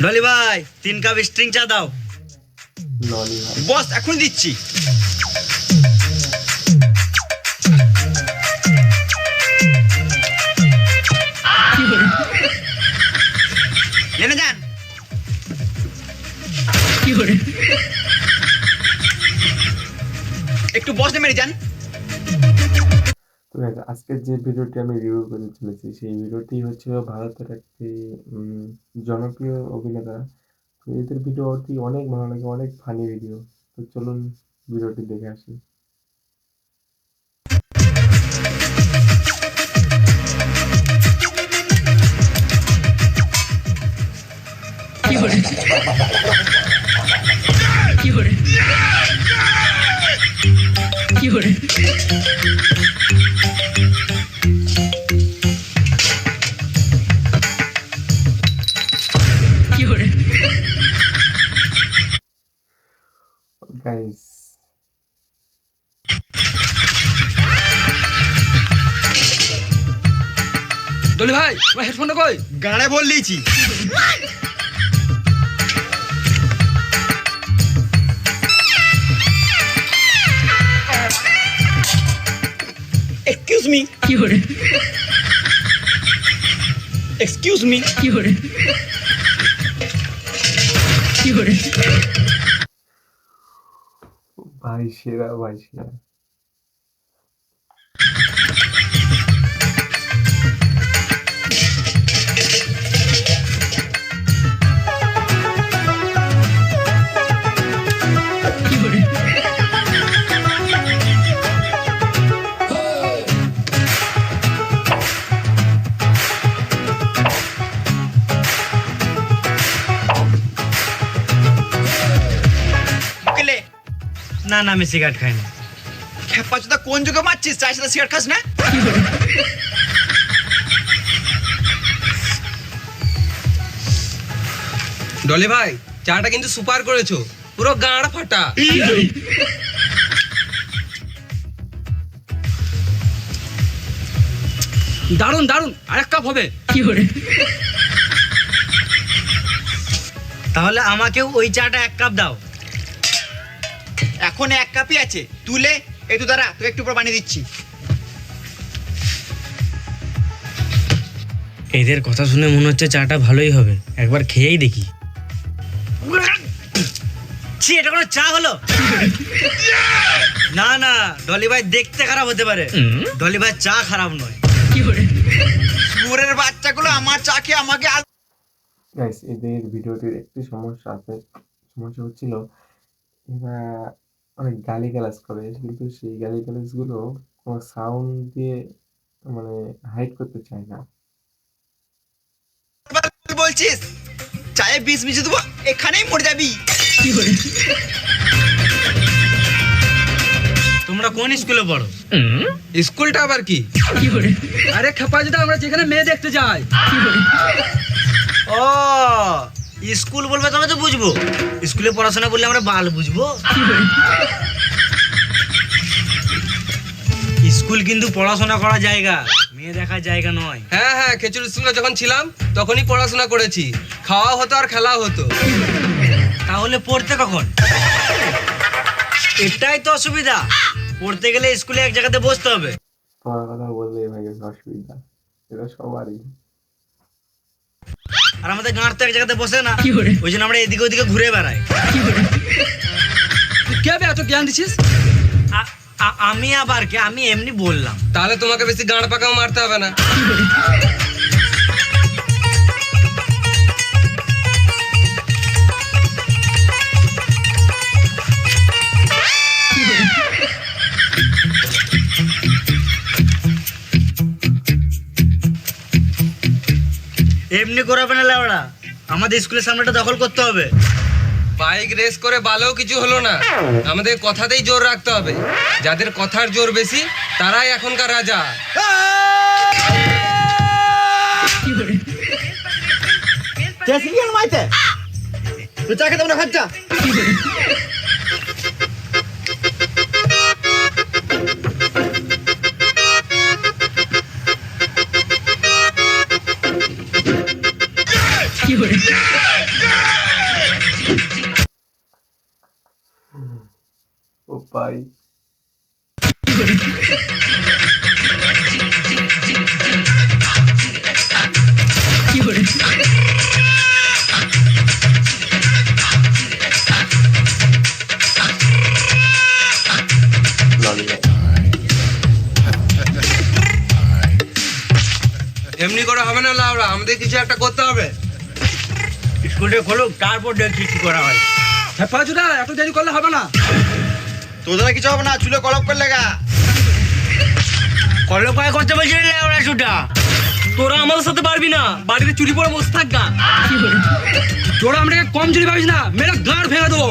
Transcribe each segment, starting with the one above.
ডলি ভাই 3 cup string চা দাও। ললি ভাই বস এখন দিচ্ছি। নেমে যান। একটু বস নেমে যান। তো আজকের যে ভিডিওটি আমি রিভিউ করতে চলেছি সেই ভিডিওটি হচ্ছে ভারতের একটি জনপ্রিয় অভিনেতা। তো এদের ভিডিওটি অনেক ভালো লাগে, অনেক ফানি ভিডিও। তো চলুন ভিডিওটি দেখে আসি। গাইস ডলি ভাই তোমার হেডফোনটা কই? গানে বল দিয়েছি। Excuse me. Excuse me. ভাই সেরা, ভাই সেরা। না না আমি সিগারেট খাই না। খেপা চোদা কোন যুগে মারছিস? চায়ের সাথে সিগারেট খাস না? ডলি ভাই চাটা কিন্তু সুপার করেছো, পুরো গাঁড় ফাটা। দারুন দারুন, আরেক কাপ হবে। তাহলে আমাকেও ওই চাটা 1 কাপ দাও। এখন 1 কাপই আছে, তুলে এই তো দাঁড়া, তোকে একটু পর পানি দিচ্ছি। এদের কথা শুনে মনে হচ্ছে চাটা ভালোই হবে, একবার খেয়েই দেখি। ছি, এটা কোনো চা হলো? না না, ডলি ভাই দেখতে খারাপ হতে পারে, ডলি ভাই চা খারাপ নয়। সুরের বাচ্চাগুলো আমার চা খেয়ে আমাকে। গাইস এদের ভিডিওটির একটি সমস্যা আছে। সমস্যা হচ্ছিল এরা অনেক গালিগালাজ করে, কিন্তু সেই গালিগালাজগুলো কোনো সাউন্ড দিয়ে মানে হাইড করতে চায় না। বলছিস চায়ে বিষ মিশিয়ে দেবো, এখানেই মরে যাবি। তোমরা কোন স্কুলে পড়ো? স্কুলটা আবার কি? আরে খেপা যেটা আমরা যেখানে মেয়ে দেখতে যাই। ও স্কুল বলবে তবে তো বুঝবো, স্কুলে পড়াশোনা করলে আমরা বাল বুঝবো। স্কুল কিন্তু পড়াশোনা করার জায়গা, মেয়ে দেখার জায়গা নয়। হ্যাঁ হ্যাঁ, খেচুড়ি স্কুলে যখন ছিলাম তখনই পড়াশোনা করেছি, খাওয়া হতো আর খেলা হতো। তাহলে পড়তে কখন? এটাই তো অসুবিধা, পড়তে গেলে স্কুলে এক জায়গাতে বসতে হবে। পড়ার কথা বললেই ভাই অসুবিধা, এটা সবারই। আর আমাদের গাঁট তো এক জায়গাতে বসে না, ওই জন্য আমরা এদিকে ওদিকে ঘুরে বেড়াই। কে বে এত জ্ঞান দিছিস? আমি আবার কে? আমি এমনি বললাম। তাহলে তোমাকে বেশি গাঁড় পাকাও মারতে হবে না। এমনি করাবে না লেওড়া, আমাদের স্কুলের সামনেটা দখল করতে হবে। বাইক রেস করে বালেও কিছু হলো না, আমাদের কথাতেই জোর রাখতে হবে। যাদের কথার জোর বেশি তারাই এখনকার রাজা। চা খেতে আমরা খাচ্ছা। ও ভাই এমনি করে হবে না লাউরা, আমাদের কিছু একটা করতে হবে। স্কুলটা খোলুক, তারপর দেখছি কি করা হয়। হেফাজুরা এত দেরি করলে হবে না। তোদের কিছু হবে না, চুলে কলপ করলে গা কলপ কয়ে করতে বলছিস ওরা ছুটা। তোরা আমাদের সাথে পারবি না, বাড়িতে চুরি পরে বসে থাক গা। তোরা আমাকে কম চুরি ভাবিস না, মেরে গাঁড় ভেঙে দেবো।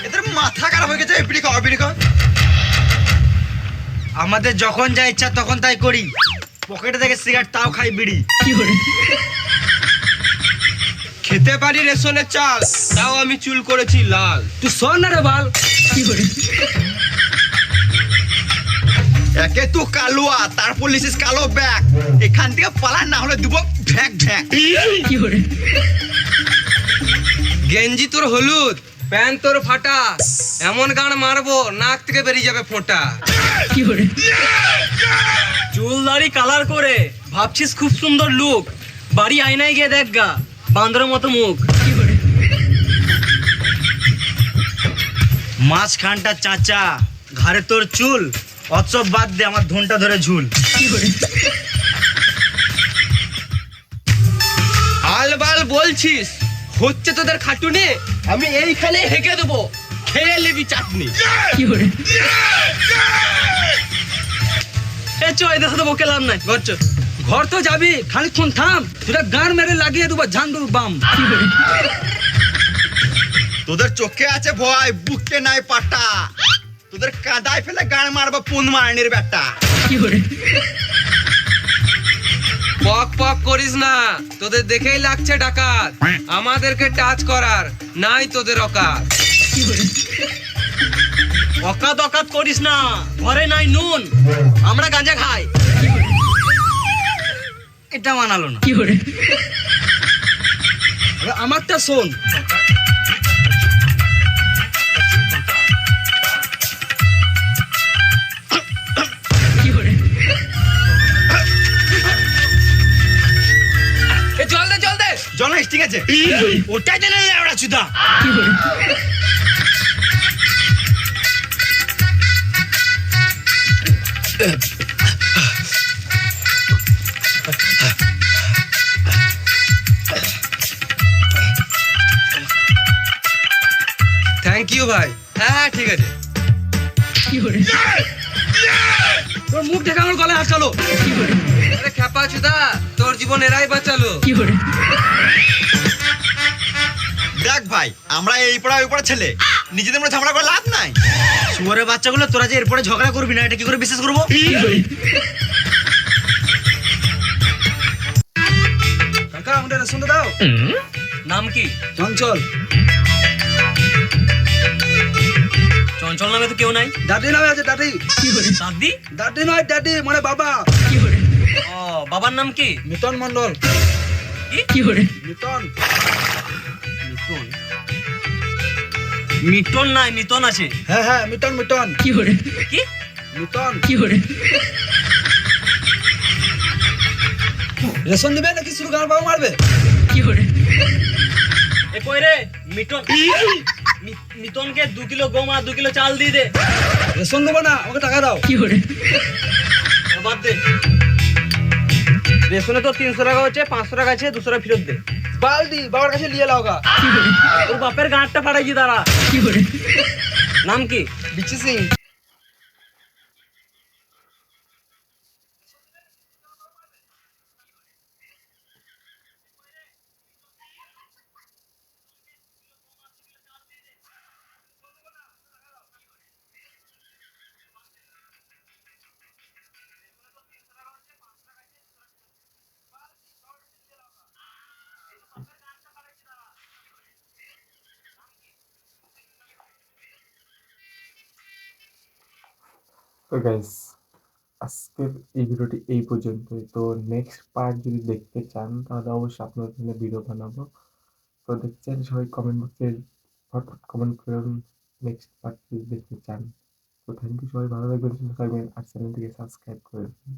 এদের মাথা খারাপ হয়ে গেছে। বিড়ি খাও, বিড়ি খাও। আমাদের যখন যা ইচ্ছা তখন তাই করি। পকেটে থেকে সিগারেট, তাও খাই বিড়ি। খেতে পারি রেশনের চাল, তাও আমি চুল করেছি লাল। তুই শোন না রে বাল। একে তুই কালুয়া, তারপর লিসিস কালো ব্যাগ। এখান থেকে পালা, না হলে দিব ঢ্যাক ঢ্যাক। গেঞ্জি তোর হলুদ, প্যান্ট তোর ফাটা, এমন গান মারবো নাক থেকে বেরিয়ে যাবে ফোঁটা। চুল দাড়ি কালার করে ভাবছিস খুব সুন্দর লুক, বাড়ি আয়নায় গিয়ে দেখ গা, বান্দরের মতো মুখ। মাঝখানটা চাচা, ঘাড়ে তোর চুল, অচব বাদ দে, আমার ধনটা ধরে ঝুল। আলবাল বলছিস, হচ্ছে তোদের খাটুনি, আমি এইখানে হেঁকে দেবো, খেয়ে নিবি চাটনি। এদের সাথে বকে লাভ নাই, ঘর চল। ঘর তো যাবি, খানিকক্ষণ থাম, তোরা গান মেরে লাগিয়ে দেবো ঝান্ডুর বাম। তোদের চোখে আছে ভয়, বুকে নাই পাটা। তোদের কাদায় ফেলে গান মারবো পুন মারনির বেটা। পক পক করিস না, তোদের দেখেই লাগছে ডাকাত, আমাদেরকে টাচ করার নাই তোদের অকাত। অকাত অকাত করিস না, ঘরে নাই নুন, আমরা গাঁজা খাই। এটা মানালো না। আমারটা শোন। জল দে, জল দে। জল না, ঠিক আছে, ওটাই দেন ওরা চুদা। থ্যাংক ইউ ভাই। হ্যাঁ হ্যাঁ ঠিক আছে। তোর মুখ দেখে আমার গলায় আটকালো। আরে খ্যাপা চুদা, তোর জীবন এরাই বাঁচালো। দেখ ভাই, আমরা এই পড়া ওই পড়া ছেলে, নিজেদের মধ্যে ঝগড়া করে লাভ নাই। শুয়োরের বাচ্চাগুলো, তোরা যে এরপরে ঝগড়া করবি না, এটা কি করে বিশ্বাস করবো? কাকা আমাদের রেশন দাও। নাম কি? চঞ্চল। চঞ্চল নামে তো কেউ নাই। দাদি নামে আছে, দাদি। দাদি? দাদি নয়, দাদি মানে বাবা। ও, বাবার নাম কি? মিতন মন্ডল। মিতন। মিটন নাই, মিতন আছে। হ্যাঁ হ্যাঁ, মিতন মিতন। কি? মিতন। রেশন দিবে নাকি শুরু গান বাবু মারবে? এ কই রে মিটন, মিতনকে 2 কিলো গম আর 2 কিলো চাল দিয়ে দে। রেশন দেবো না, আমাকে টাকা দাও। বাদ দে। রেশনে তো 300 টাকা হচ্ছে, 500 টাকা আছে, 200 টাকা ফেরত দে। বালদি বাবার কাছে নিয়ে লাও গা। তোর বাপের গাঁটটা ফাটাইছি তারা। নাম কি? বিচি সিং। তো গাইস আজকের এই ভিডিওটি এই পর্যন্তই। তো নেক্সট পার্ট যদি দেখতে চান তাহলে অবশ্যই আপনাদের জন্য ভিডিও বানাবো। তো দেখছেন সবাই কমেন্ট বক্সে ফটফট কমেন্ট করুন নেক্সট পার্ট যদি দেখতে চান। তো থ্যাংক ইউ, সবাই ভালো থাকবেন, সুস্থ থাকবেন আর চ্যানেলটিকে সাবস্ক্রাইব করে রাখবেন।